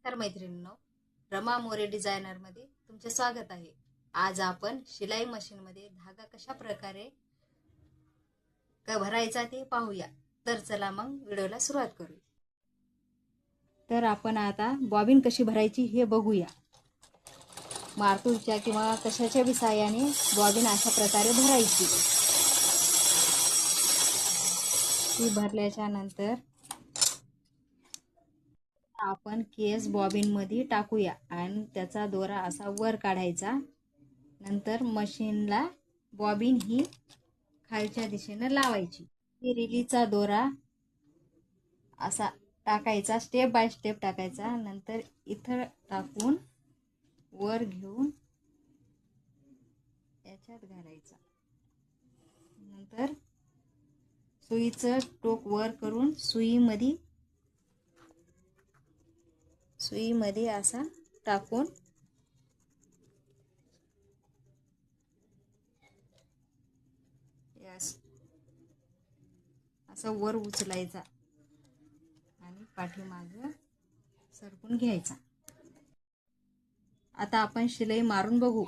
तर मैत्रिणींनो, रमा मोरे डिझायनर मध्ये तुमचे स्वागत आहे। आज आपण शिलाई मशीन मध्ये धागा कशा प्रकारे भरायचा ते पाहूया। तर चला मग व्हिडिओला सुरुवात करू। तर आपण आता बॉबिन कशी भरायची हे बघूया। मार्तूलच्या किंवा कशाच्या बी साहाय्याने बॉबिन अशा प्रकारे भरायची। ती भरल्याच्या नंतर आपण केस बॉबिन मध्ये टाकूया आणि त्याचा दोरा असा वर काढायचा। नंतर मशीनला बॉबिन ही खालच्या दिशेने लावायची। रिलीचा दोरा असा टाकायचा, स्टेप बाय स्टेप टाकायचा। नंतर इथं टाकून वर घेऊन याच्यात घालायचा। नंतर सुईचं टोक वर करून सुईमध्ये असा टाकून असं वर उचलायचा आणि पाठीमागे सरकून घ्यायचा। आता आपण शिलाई मारून बघू।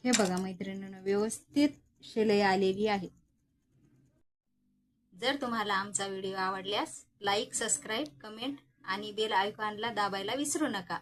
हे बघा मैत्रिणींनो, व्यवस्थित शिलाई आलेली आहे। जर तुम्हाला आमचा व्हिडिओ आवडल्यास लाईक, सबस्क्राइब, कमेंट आणि बेल आयकॉनला दाबायला विसरू नका।